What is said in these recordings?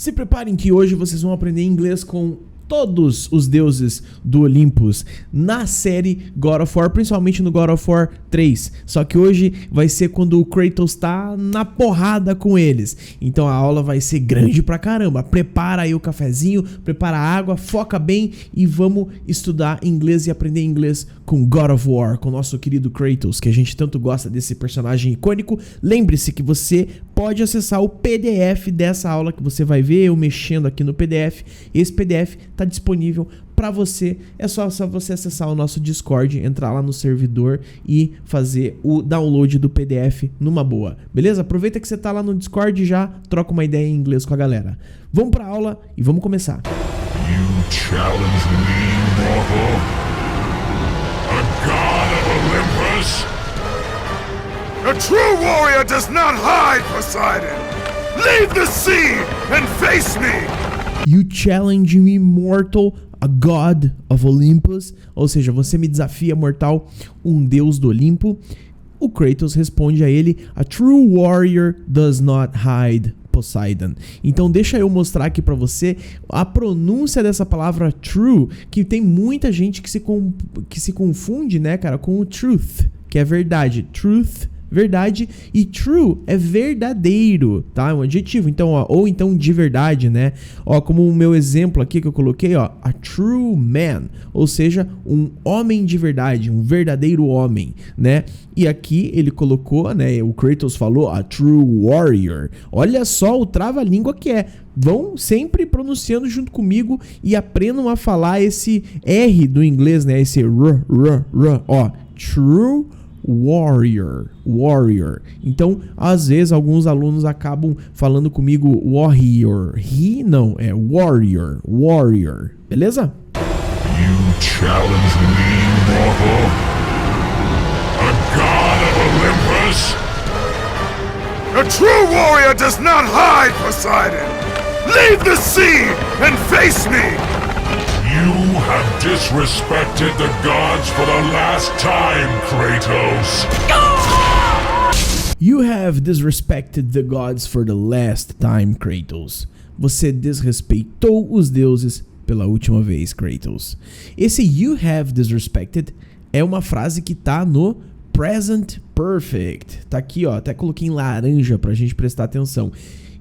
Se preparem que hoje vocês vão aprender inglês com todos os deuses do Olympus na série God of War, principalmente no God of War 3. Só que hoje vai ser quando o Kratos tá na porrada com eles. Então a aula vai ser grande pra caramba. Prepara aí o cafezinho, prepara a água, foca bem e vamos estudar inglês e aprender inglês com God of War, com o nosso querido Kratos, que a gente tanto gosta desse personagem icônico. Lembre-se que você pode acessar o PDF dessa aula que você vai ver eu mexendo aqui no PDF. Esse PDF tá disponível para você, é só você acessar o nosso Discord, entrar lá no servidor e fazer o download do PDF numa boa, beleza? Aproveita que você tá lá no Discord e já troca uma ideia em inglês com a galera. Vamos pra aula e vamos começar. You challenge me, mortal? A god of Olympus? A true warrior does not hide, Poseidon! Leave the sea and face me! You challenge me, mortal, a god of Olympus? Ou seja, você me desafia, mortal, um deus do Olimpo? O Kratos responde a ele: A true warrior does not hide, Poseidon. Então deixa eu mostrar aqui pra você a pronúncia dessa palavra true, que tem muita gente que se confunde, né, cara, com o truth, que é verdade. Truth, verdade, e true é verdadeiro, tá? É um adjetivo, então, ó, ou então de verdade, né? Ó, como o meu exemplo aqui que eu coloquei, ó, a true man, ou seja, um homem de verdade, um verdadeiro homem, né? E aqui ele colocou, né, o Kratos falou a true warrior. Olha só o trava-língua que é. Vão sempre pronunciando junto comigo e aprendam a falar esse R do inglês, né? Esse r, ó, true warrior. Então, às vezes, alguns alunos acabam falando comigo warrior. Não, é warrior. Beleza? You challenge me, mortal? A god of Olympus? A true warrior does not hide, Poseidon! Leave the sea and face me! You have disrespected the gods for the last time, Kratos. You have disrespected the gods for the last time, Kratos. Você desrespeitou os deuses pela última vez, Kratos. Esse you have disrespected é uma frase que tá no present perfect. Tá aqui, ó, até coloquei em laranja pra gente prestar atenção.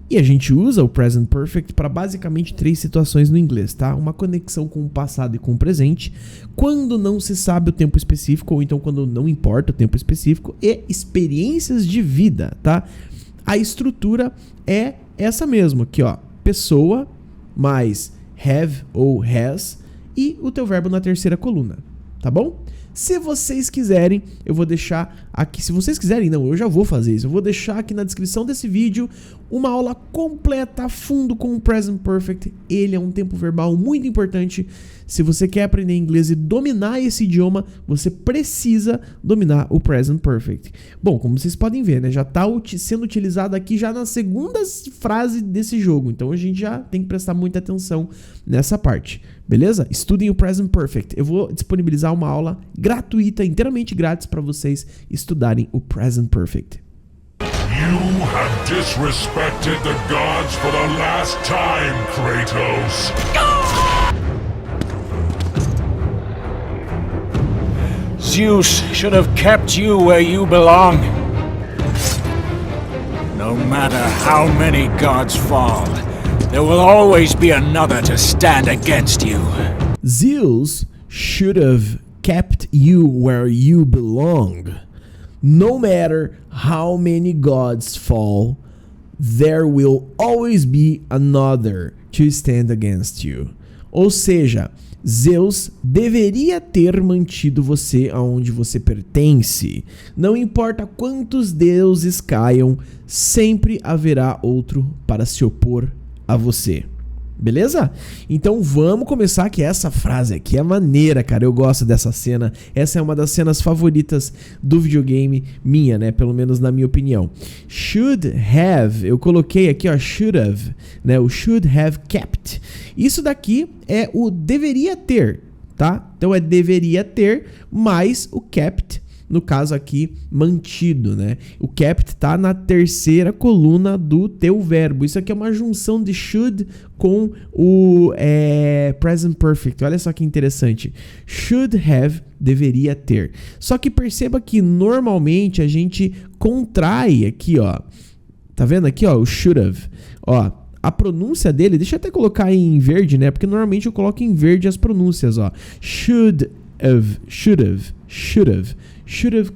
E a gente usa o present perfect para basicamente 3 situações no inglês, tá? Uma conexão com o passado e com o presente, quando não se sabe o tempo específico, ou então quando não importa o tempo específico, e experiências de vida, tá? A estrutura é essa mesmo, aqui, ó, pessoa mais have ou has e o teu verbo na terceira coluna, tá bom? Se vocês quiserem, eu vou deixar aqui, se vocês quiserem, não, eu já vou fazer isso, eu vou deixar aqui na descrição desse vídeo uma aula completa a fundo com o Present Perfect. Ele é um tempo verbal muito importante. Se você quer aprender inglês e dominar esse idioma, você precisa dominar o Present Perfect. Bom, como vocês podem ver, né, já está sendo utilizado aqui já na segunda frase desse jogo, então a gente já tem que prestar muita atenção nessa parte, beleza? Estudem o Present Perfect. Eu vou disponibilizar uma aula gratuita, inteiramente grátis para vocês estudarem o Present Perfect. You have disrespected the gods for the last time, Kratos. Zeus should have kept you where you belong. No matter how many gods fall, there will always be another to stand against you. Zeus should have kept you where you belong. No matter how many gods fall, there will always be another to stand against you. Ou seja, Zeus deveria ter mantido você aonde você pertence. Não importa quantos deuses caiam, sempre haverá outro para se opor a você. Beleza? Então vamos começar, que essa frase aqui é maneira, cara. Eu gosto dessa cena. Essa é uma das cenas favoritas do videogame minha, né? Pelo menos na minha opinião. Should have, eu coloquei aqui, ó, should have, né? O should have kept. Isso daqui é o deveria ter, tá? Então é deveria ter mais o kept, no caso aqui, mantido, né? O kept tá na terceira coluna do teu verbo. Isso aqui é uma junção de should com o present perfect. Olha só que interessante. Should have, deveria ter. Só que perceba que normalmente a gente contrai aqui, ó. Tá vendo aqui, ó, o should have. Ó, a pronúncia dele, deixa eu até colocar em verde, né? Porque normalmente eu coloco em verde as pronúncias, ó. Should have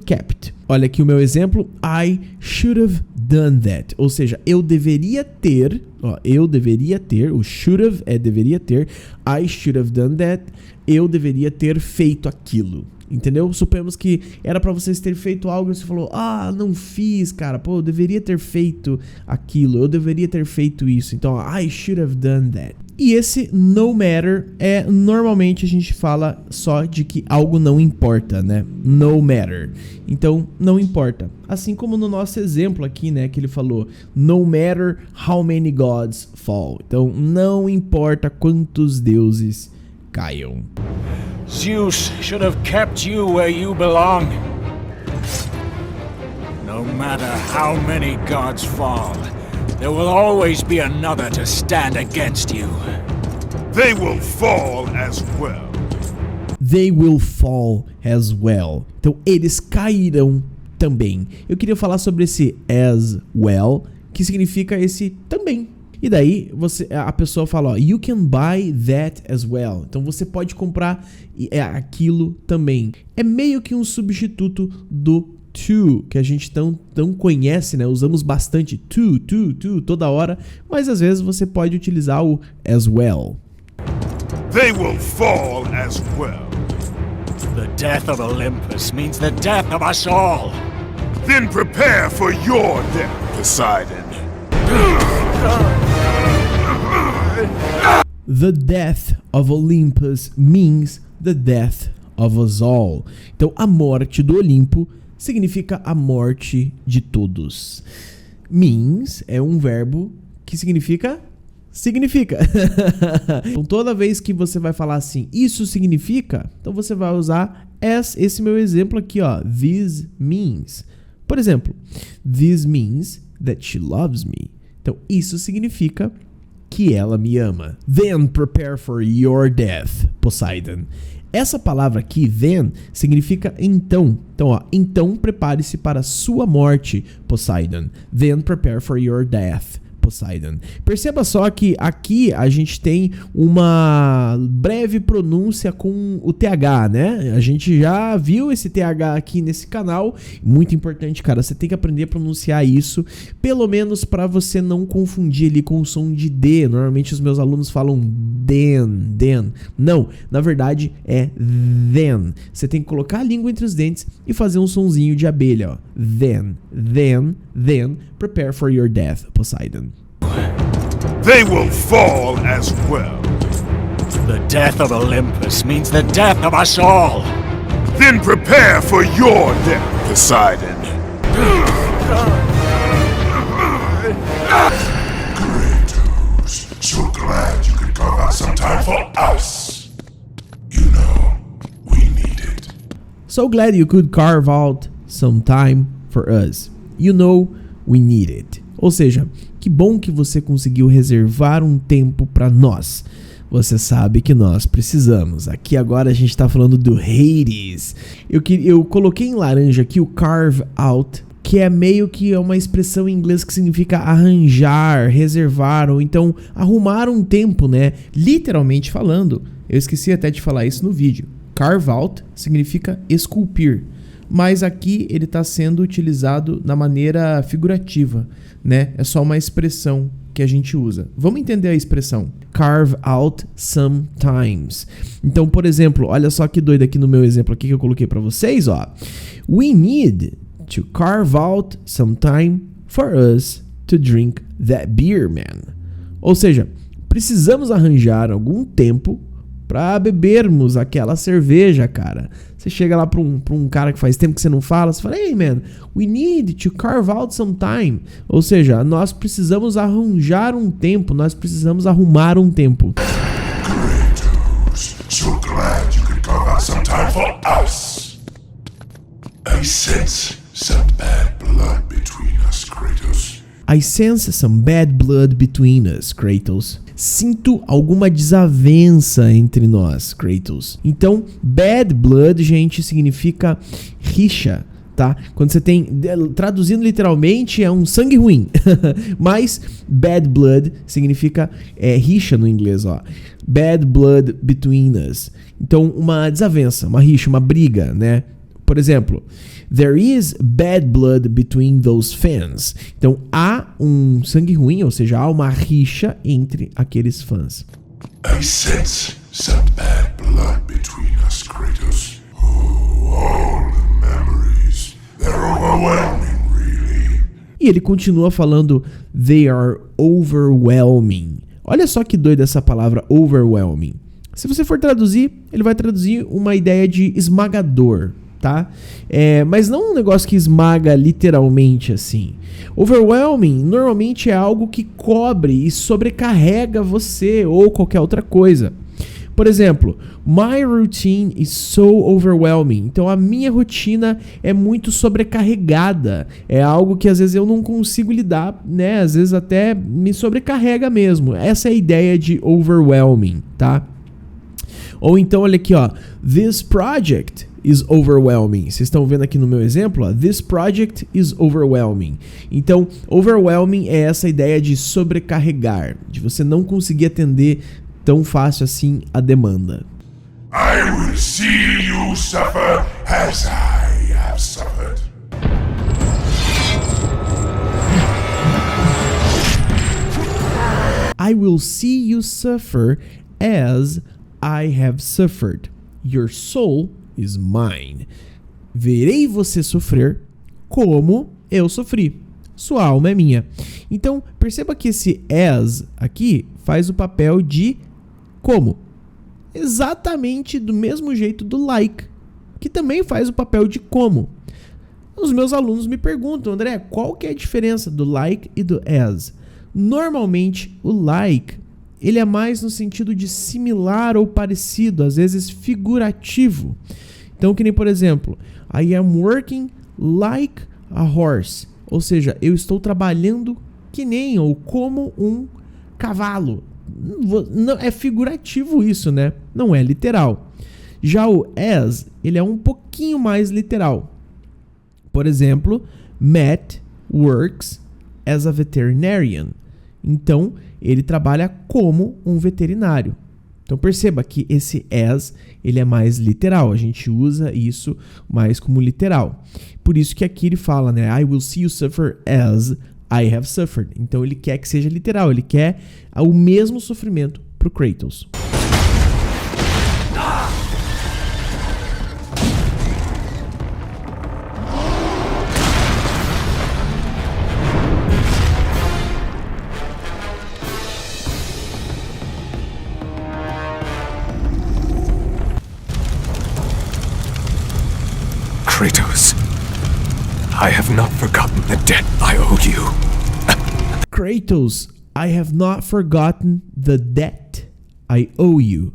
kept. Olha aqui o meu exemplo. I should have done that. Ou seja, eu deveria ter, ó, eu deveria ter, o should have é deveria ter. I should have done that. Eu deveria ter feito aquilo. Entendeu? Suponhamos que era pra vocês terem feito algo e você falou, não fiz, cara, pô, eu deveria ter feito aquilo, eu deveria ter feito isso. Então, I should have done that. E esse no matter normalmente a gente fala só de que algo não importa, né? No matter. Então, não importa. Assim como no nosso exemplo aqui, né, que ele falou, no matter how many gods fall. Então, não importa quantos deuses caiam. Zeus should have kept you where you belong. No matter how many gods fall, there will always be another to stand against you. They will fall as well. They will fall as well. Então, eles cairão também. Eu queria falar sobre esse as well, que significa esse também. E daí a pessoa fala, ó, you can buy that as well. Então você pode comprar aquilo também. É meio que um substituto do to, que a gente tão conhece, né? Usamos bastante to, toda hora, mas às vezes você pode utilizar o as well. They will fall as well. The death of Olympus means the death of us all. Then prepare for your death, Poseidon. The death of Olympus means the death of us all. Então, a morte do Olimpo significa a morte de todos. Means é um verbo que significa. Então, toda vez que você vai falar assim, isso significa, então você vai usar as, esse meu exemplo aqui, ó. This means. Por exemplo, this means that she loves me. Então, isso significa que ela me ama. Then prepare for your death, Poseidon. Essa palavra aqui, then, significa então. Então, ó, então prepare-se para a sua morte, Poseidon. Then prepare for your death, Poseidon. Perceba só que aqui a gente tem uma breve pronúncia com o TH, né? A gente já viu esse TH aqui nesse canal. Muito importante, cara. Você tem que aprender a pronunciar isso, pelo menos para você não confundir ali com o som de D. Normalmente os meus alunos falam then. Não, na verdade é then. Você tem que colocar a língua entre os dentes e fazer um sonzinho de abelha, ó. Then, prepare for your death, Poseidon. They will fall as well. The death of Olympus means the death of us all. Then prepare for your death, Poseidon. Kratos, so glad you could carve out some time for us. You know, we need it. So glad you could carve out some time for us. You know, we need it. Ou seja, que bom que você conseguiu reservar um tempo para nós. Você sabe que nós precisamos. Aqui agora a gente está falando do Hades. Eu coloquei em laranja aqui o carve out, que é meio que uma expressão em inglês que significa arranjar, reservar, ou então arrumar um tempo, né? Literalmente falando, eu esqueci até de falar isso no vídeo. Carve out significa esculpir, mas aqui ele está sendo utilizado na maneira figurativa, né? É só uma expressão que a gente usa. Vamos entender a expressão carve out sometimes. Então, por exemplo, olha só que doido aqui no meu exemplo aqui que eu coloquei para vocês, ó. We need to carve out some time for us to drink that beer, man. Ou seja, precisamos arranjar algum tempo para bebermos aquela cerveja, cara. Você chega lá pra um cara que faz tempo que você não fala, você fala, hey man, we need to carve out some time. Ou seja, nós precisamos arranjar um tempo, nós precisamos arrumar um tempo. Kratos, so glad you could carve out some time for us. I sense some bad blood between us, Kratos. I sense some bad blood between us, Kratos. Sinto alguma desavença entre nós, Kratos. Então, bad blood, gente, significa rixa, tá? Quando você tem, traduzindo literalmente, é um sangue ruim. Mas bad blood significa rixa no inglês, ó. Bad blood between us. Então, uma desavença, uma rixa, uma briga, né? Por exemplo, there is bad blood between those fans. Então, há um sangue ruim, ou seja, há uma rixa entre aqueles fãs. I sense some bad blood between us, Kratos. Oh, all the memories. They're overwhelming, really. E ele continua falando, they are overwhelming. Olha só que doida essa palavra overwhelming. Se você for traduzir, ele vai traduzir uma ideia de esmagador, tá? Mas não um negócio que esmaga literalmente assim. Overwhelming normalmente é algo que cobre e sobrecarrega você ou qualquer outra coisa. Por exemplo, my routine is so overwhelming. Então a minha rotina é muito sobrecarregada. É algo que às vezes eu não consigo lidar, né? Às vezes até me sobrecarrega mesmo. Essa é a ideia de overwhelming, tá? Ou então, olha aqui, ó. This project is overwhelming. Vocês estão vendo aqui no meu exemplo, ó. This project is overwhelming. Então, overwhelming é essa ideia de sobrecarregar, de você não conseguir atender tão fácil assim a demanda. I will see you suffer as I have suffered. I will see you suffer as I have suffered. Your soul is mine. Verei você sofrer como eu sofri. Sua alma é minha. Então, perceba que esse as aqui faz o papel de como. Exatamente do mesmo jeito do like, que também faz o papel de como. Os meus alunos me perguntam, André, qual que é a diferença do like e do as? Normalmente, o like, ele é mais no sentido de similar ou parecido, às vezes figurativo. Então, que nem, por exemplo, I am working like a horse. Ou seja, eu estou trabalhando que nem ou como um cavalo. Não, é figurativo isso, né? Não é literal. Já o as, ele é um pouquinho mais literal. Por exemplo, Matt works as a veterinarian. Então, ele trabalha como um veterinário. Então, perceba que esse as, ele é mais literal. A gente usa isso mais como literal. Por isso que aqui ele fala, né? I will see you suffer as I have suffered. Então, ele quer que seja literal. Ele quer o mesmo sofrimento pro Kratos. Kratos, I have not forgotten the debt I owe you. Kratos, I have not forgotten the debt I owe you.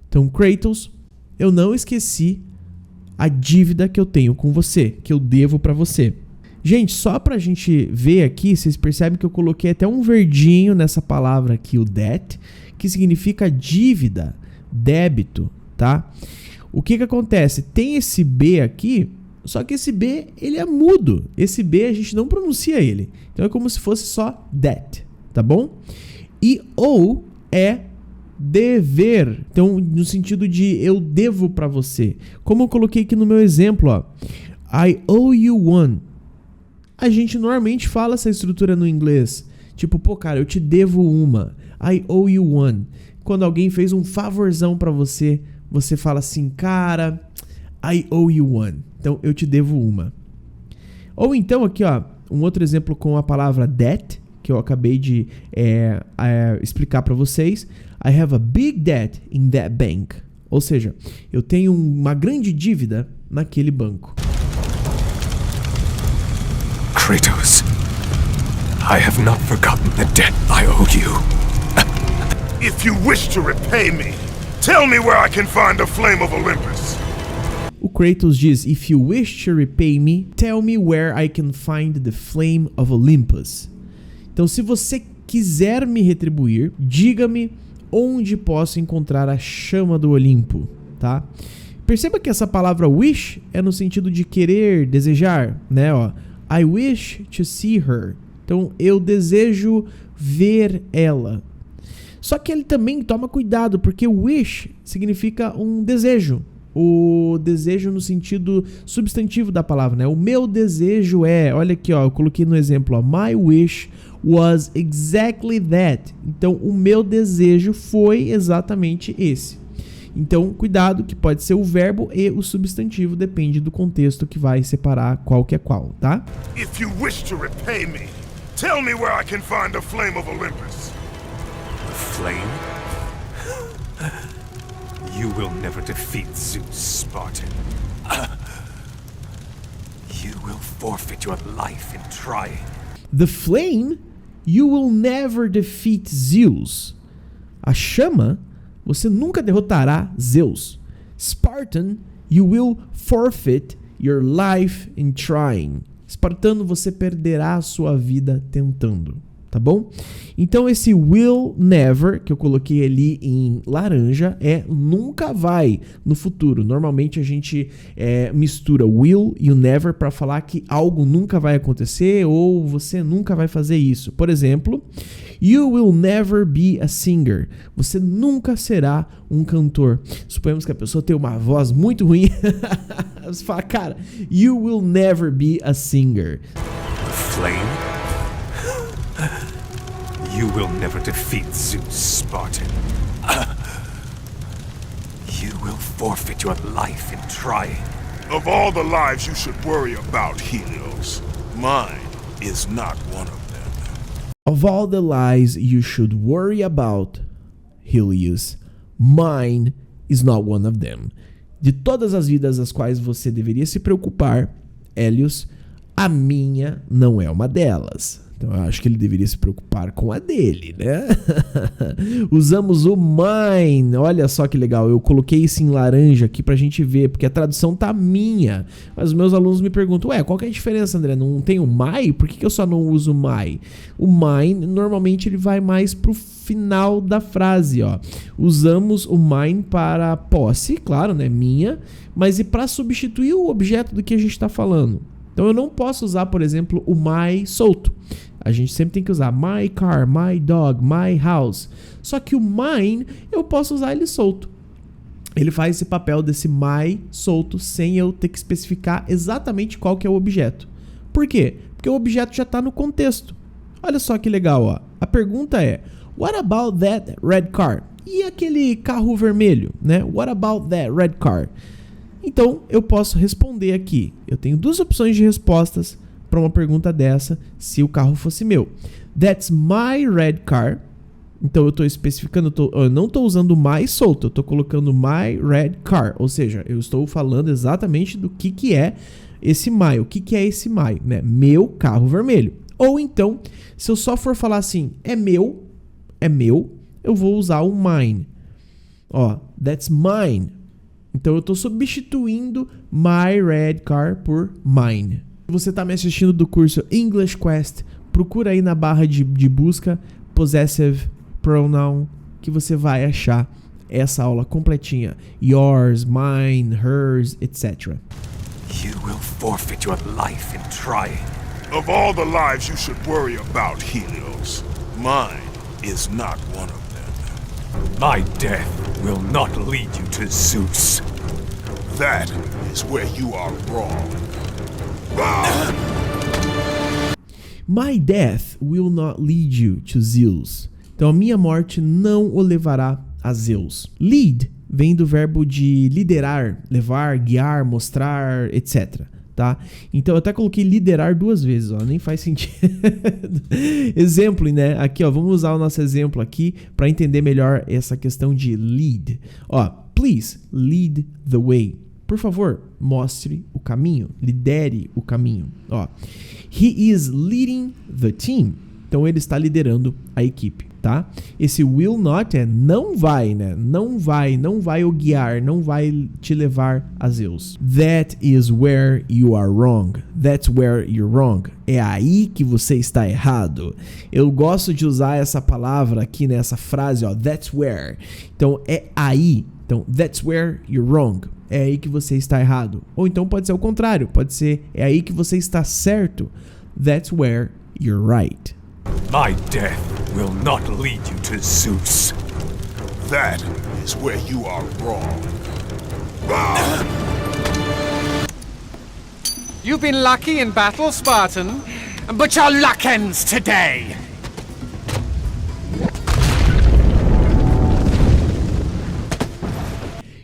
Então, Kratos, eu não esqueci a dívida que eu tenho com você, que eu devo pra você. Gente, só pra gente ver aqui, vocês percebem que eu coloquei até um verdinho nessa palavra aqui, o debt, que significa dívida, débito, tá? O que acontece? Tem esse B aqui, só que esse B, ele é mudo. Esse B, a gente não pronuncia ele. Então, é como se fosse só debt, tá bom? E owe é dever. Então, no sentido de eu devo pra você. Como eu coloquei aqui no meu exemplo, ó. I owe you one. A gente normalmente fala essa estrutura no inglês. Tipo, pô, cara, eu te devo uma. I owe you one. Quando alguém fez um favorzão pra você, você fala assim, cara, I owe you one. Então, eu te devo uma. Ou então, aqui, ó, um outro exemplo com a palavra debt, que eu acabei de explicar pra vocês. I have a big debt in that bank. Ou seja, eu tenho uma grande dívida naquele banco. Kratos, I have not forgotten the debt I owe you. If you wish to repay me, tell me where I can find the flame of Olympus. O Kratos diz: If you wish to repay me, tell me where I can find the flame of Olympus. Então, se você quiser me retribuir, diga-me onde posso encontrar a chama do Olimpo, tá? Perceba que essa palavra wish é no sentido de querer, desejar, né? Ó, I wish to see her. Então, eu desejo ver ela. Só que ele também toma cuidado, porque wish significa um desejo. O desejo no sentido substantivo da palavra, né? O meu desejo é, olha aqui, ó, eu coloquei no exemplo, ó, my wish was exactly that. Então, o meu desejo foi exatamente esse. Então, cuidado, que pode ser o verbo e o substantivo, depende do contexto que vai separar qual que é qual, tá? If you wish to repay me, tell me where I can find the flame of Olympus. The flame? You will never defeat Zeus, Spartan. You will forfeit your life in trying. The flame, you will never defeat Zeus. A chama, você nunca derrotará Zeus. Spartan, you will forfeit your life in trying. Espartano, você perderá a sua vida tentando, tá bom? Então esse will never, que eu coloquei ali em laranja, é nunca vai no futuro. Normalmente a gente mistura will e o never para falar que algo nunca vai acontecer ou você nunca vai fazer isso. Por exemplo, you will never be a singer. Você nunca será um cantor. Suponhamos que a pessoa tem uma voz muito ruim. Você fala, cara, you will never be a singer. The flame? You will never defeat Zeus, Spartan. You will forfeit your life in trying. Of all the lives you should worry about, Helios, mine is not one of them. Of all the lies you should worry about, Helios, mine is not one of them. De todas as vidas às quais você deveria se preocupar, Hélios, a minha não é uma delas. Então eu acho que ele deveria se preocupar com a dele, né? Usamos o mine. Olha só que legal. Eu coloquei isso em laranja aqui pra gente ver, porque a tradução tá minha. Mas os meus alunos me perguntam, qual que é a diferença, André? Não tem o my? Por que eu só não uso my? O mine, normalmente ele vai mais pro final da frase, ó. Usamos o mine para posse, claro, né? Minha. Mas e para substituir o objeto do que a gente tá falando? Então eu não posso usar, por exemplo, o my solto. A gente sempre tem que usar my car, my dog, my house. Só que o mine, eu posso usar ele solto. Ele faz esse papel desse my solto sem eu ter que especificar exatamente qual que é o objeto. Por quê? Porque o objeto já está no contexto. Olha só que legal, ó. A pergunta é, what about that red car? E aquele carro vermelho, né? What about that red car? Então, eu posso responder aqui. Eu tenho duas opções de respostas para uma pergunta dessa, se o carro fosse meu. That's my red car. Então, eu estou especificando, eu não estou usando my solto, eu estou colocando my red car. Ou seja, eu estou falando exatamente do que é esse my. O que é esse my? Né? Meu carro vermelho. Ou então, se eu só for falar assim, é meu, eu vou usar o mine. Ó, that's mine. Então eu estou substituindo my red car por mine. Se você está me assistindo do curso English Quest, procura aí na barra de busca possessive pronoun que você vai achar essa aula completinha. Yours, mine, hers, etc. You will forfeit your life in trying. Of all the lives you should worry about, Helios, mine is not one of them. My death will not lead you to Zeus. That is where you are wrong. My death will not lead you to Zeus. Então a minha morte não o levará a Zeus. Lead vem do verbo de liderar, levar, guiar, mostrar, etc. Tá? Então eu até coloquei liderar duas vezes, ó, nem faz sentido. Exemplo, né? Aqui, ó, vamos usar o nosso exemplo aqui para entender melhor essa questão de lead. Ó, please lead the way. Por favor, mostre o caminho, lidere o caminho. Ó, he is leading the team. Então ele está liderando a equipe. tá? Esse will not é não vai, né? Não vai o guiar, não vai te levar a Zeus. That is where you are wrong. That's where you're wrong. É aí que você está errado. Eu gosto de usar essa palavra aqui nessa frase, ó, that's where. Então é aí. Então, that's where you're wrong. É aí que você está errado. Ou então pode ser o contrário, pode ser é aí que você está certo. That's where you're right. My death will not lead you to Zeus. That is where you are wrong. You've been lucky in battle, Spartan, but your luck ends today.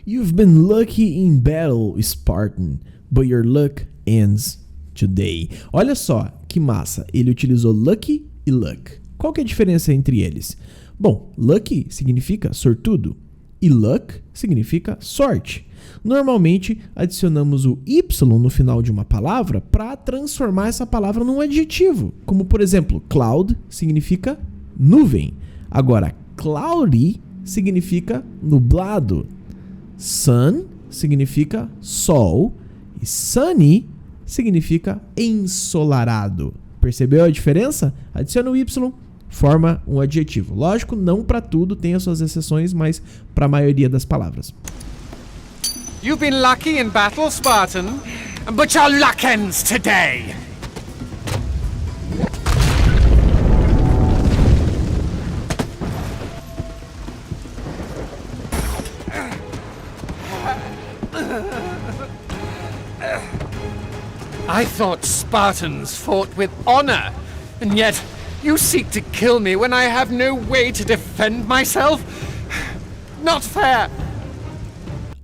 You've been lucky in battle, Spartan, but your luck ends today. Olha só que massa, ele utilizou lucky e luck. Qual que é a diferença entre eles? Bom, lucky significa sortudo e luck significa sorte. Normalmente adicionamos o y no final de uma palavra para transformar essa palavra num adjetivo, como por exemplo, cloud significa nuvem. Agora, cloudy significa nublado. Sun significa sol e sunny significa ensolarado. Percebeu a diferença? Adiciona o y, forma um adjetivo. Lógico, não para tudo, tem as suas exceções, mas para a maioria das palavras. You've been lucky in battle, Spartan, but your luck ends today. I thought Spartans fought with honor, and yet you seek to kill me when I have no way to defend myself? Not fair!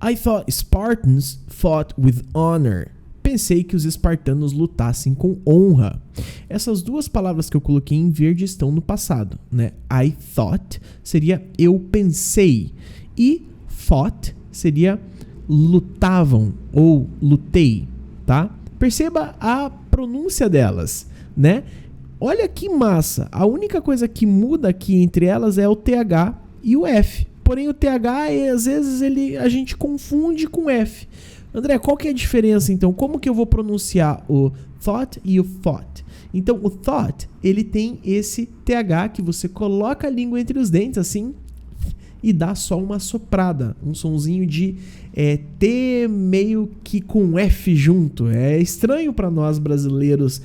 I thought Spartans fought with honor. Pensei que os espartanos lutassem com honra. Essas duas palavras que eu coloquei em verde estão no passado, né? I thought seria eu pensei e fought seria lutavam ou lutei, tá? Perceba a pronúncia delas, né? Olha que massa. A única coisa que muda aqui entre elas é o TH e o F. Porém, o TH, às vezes, a gente confunde com F. André, qual que é a diferença, então? Como que eu vou pronunciar o thought e o fought? Então, o thought, ele tem esse TH que você coloca a língua entre os dentes, assim, e dá só uma soprada, um sonzinho de T meio que com F junto. É estranho para nós brasileiros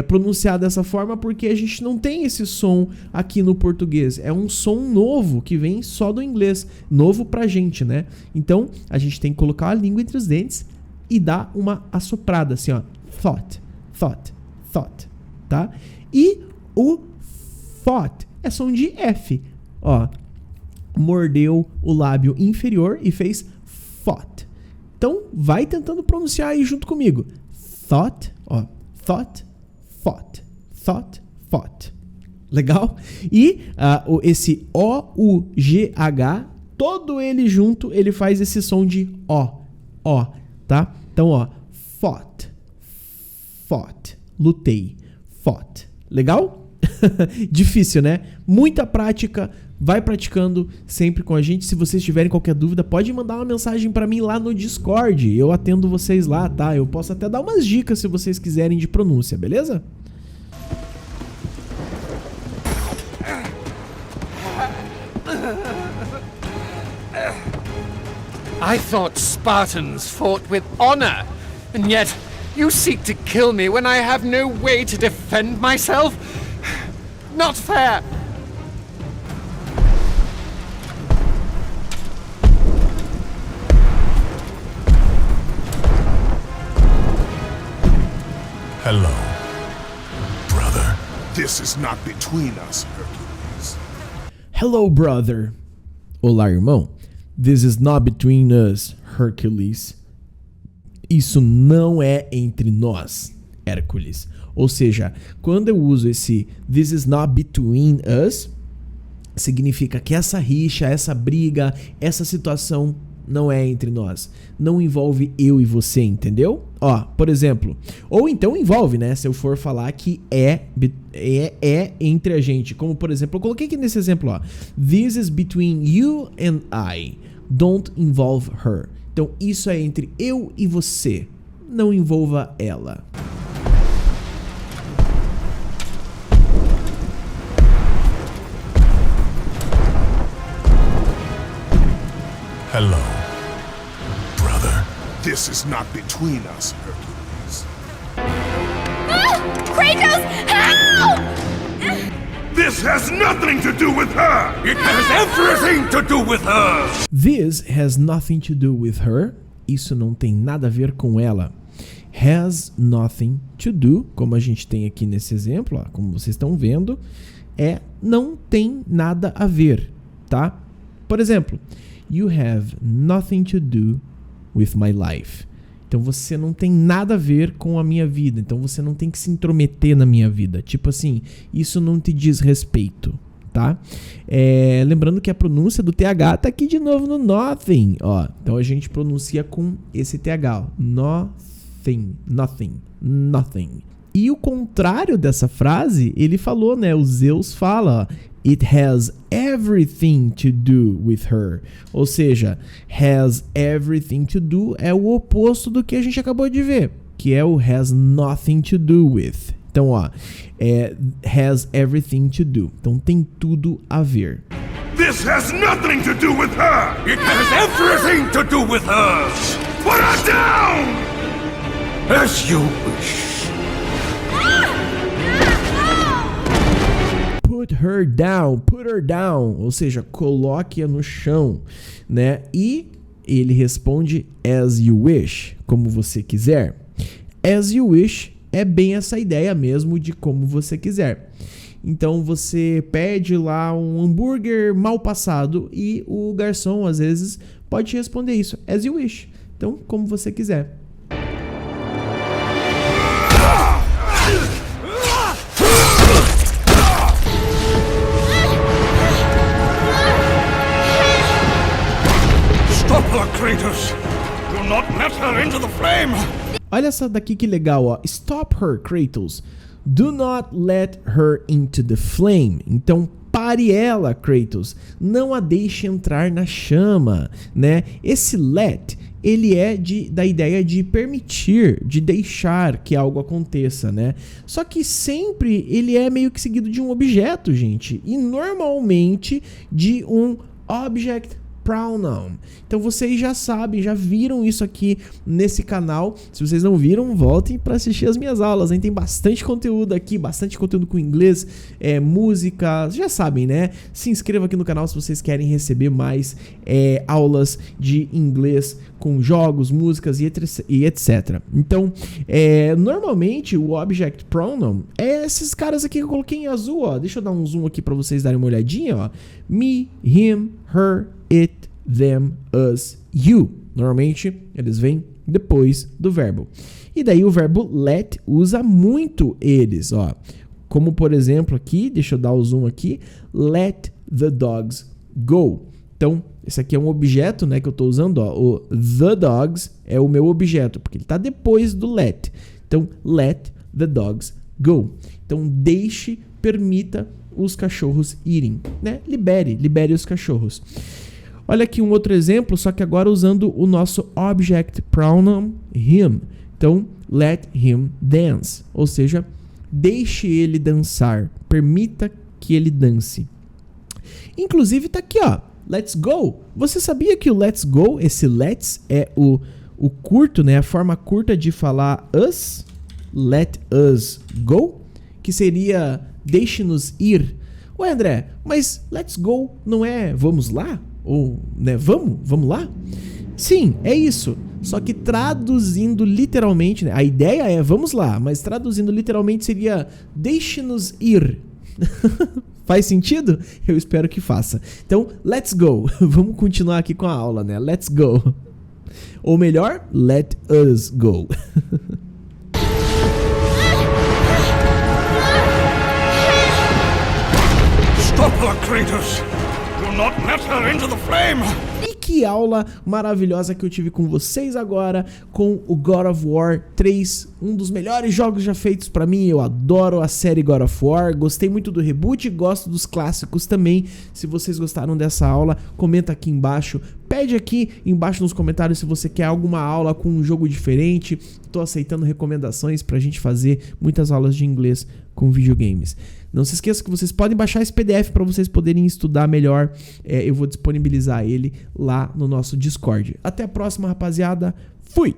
pronunciar dessa forma porque a gente não tem esse som aqui no português. É um som novo que vem só do inglês, novo pra gente, né? Então a gente tem que colocar a língua entre os dentes e dar uma assoprada assim, ó, thought, thought, thought, tá? E o thought é som de F, ó. Mordeu o lábio inferior e fez thought. Então, vai tentando pronunciar aí junto comigo. Thought, ó, thought, thought, thought, thought. Legal? E esse O-U-G-H, todo ele junto, ele faz esse som de O, tá? Então, ó, fought, fought, lutei, fought. Legal? Difícil, né? Muita prática. Vai praticando sempre com a gente. Se vocês tiverem qualquer dúvida, pode mandar uma mensagem pra mim lá no Discord. Eu atendo vocês lá, tá? Eu posso até dar umas dicas se vocês quiserem de pronúncia, beleza? I thought Spartans fought with honor, and yet you seek to kill me when I have no way to defend myself? Not fair! Hello, brother. This is not between us, Hercules. Hello, brother. Olá, irmão. This is not between us, Hercules. Isso não é entre nós, Hércules. Ou seja, quando eu uso esse this is not between us, significa que essa rixa, essa briga, essa situação não é entre nós. Não envolve eu e você, entendeu? Ó, por exemplo, ou então envolve, né? Se eu for falar que é entre a gente. Como, por exemplo, eu coloquei aqui nesse exemplo, ó. This is between you and I. Don't involve her. Então, isso é entre eu e você. Não envolva ela. Hello, brother. This is not between us, Hercules. Kratos, help! This has nothing to do with her! It has everything to do with her! This has nothing to do with her. Isso não tem nada a ver com ela. Has nothing to do, como a gente tem aqui nesse exemplo, ó, como vocês estão vendo, não tem nada a ver, tá? Por exemplo, you have nothing to do with my life. Então você não tem nada a ver com a minha vida. Então você não tem que se intrometer na minha vida. Tipo assim, isso não te diz respeito, tá? Lembrando que a pronúncia do TH tá aqui de novo no nothing, ó. Então a gente pronuncia com esse TH, ó. Nothing, nothing, nothing. E o contrário dessa frase, ele falou, né? O Zeus fala, ó. It has everything to do with her. Ou seja, has everything to do é o oposto do que a gente acabou de ver, que é o has nothing to do with. Então, ó, has everything to do. Então tem tudo a ver. This has nothing to do with her! It has everything to do with her! Put her down! As you wish. Put her down, ou seja, coloque-a no chão, né? E ele responde as you wish, como você quiser. As you wish é bem essa ideia mesmo de como você quiser. Então você pede lá um hambúrguer mal passado e o garçom às vezes pode te responder isso, as you wish. Então, como você quiser. Kratos! Do not let her into the flame! Olha essa daqui que legal, ó. Stop her, Kratos. Do not let her into the flame. Então, pare ela, Kratos. Não a deixe entrar na chama, né? Esse let, ele é da ideia de permitir, de deixar que algo aconteça, né? Só que sempre ele é meio que seguido de um objeto, gente. E normalmente de um object pronoun. Então vocês já sabem, já viram isso aqui nesse canal. Se vocês não viram, voltem para assistir as minhas aulas, hein? Tem bastante conteúdo aqui, bastante conteúdo com inglês, música, já sabem, né? Se inscreva aqui no canal se vocês querem receber mais aulas de inglês com jogos, músicas e etc. Então, normalmente o object pronoun é esses caras aqui que eu coloquei em azul, ó. Deixa eu dar um zoom aqui para vocês darem uma olhadinha, ó. Me, him, her, it, them, us, you. Normalmente eles vêm depois do verbo. E daí o verbo let usa muito eles, ó. Como por exemplo aqui, deixa eu dar o zoom aqui, let the dogs go. Então, esse aqui é um objeto, né, que eu estou usando, ó. O the dogs é o meu objeto, porque ele está depois do let. Então, let the dogs go. Então, deixe, permita os cachorros irem, né? Libere os cachorros. Olha aqui um outro exemplo, só que agora usando o nosso object pronoun him. Então, let him dance, ou seja, deixe ele dançar, permita que ele dance. Inclusive tá aqui, ó, let's go. Você sabia que o let's go, esse let's é o curto, né, a forma curta de falar us, let us go, que seria deixe-nos ir. Ué, André, mas let's go não é vamos lá? Ou, né, vamos lá? Sim, é isso. Só que traduzindo literalmente, né, a ideia é vamos lá, mas traduzindo literalmente seria deixe-nos ir. Faz sentido? Eu espero que faça. Então, let's go. Vamos continuar aqui com a aula, né? Let's go. Ou melhor, let us go. Stop her, Kratos! Do not let her into the flame! E que aula maravilhosa que eu tive com vocês agora, com o God of War 3, um dos melhores jogos já feitos pra mim. Eu adoro a série God of War, gostei muito do reboot, gosto dos clássicos também. Se vocês gostaram dessa aula, comenta aqui embaixo. Pede aqui embaixo nos comentários se você quer alguma aula com um jogo diferente. Tô aceitando recomendações pra gente fazer muitas aulas de inglês com videogames. Não se esqueça que vocês podem baixar esse PDF para vocês poderem estudar melhor. Eu vou disponibilizar ele lá no nosso Discord. Até a próxima, rapaziada. Fui!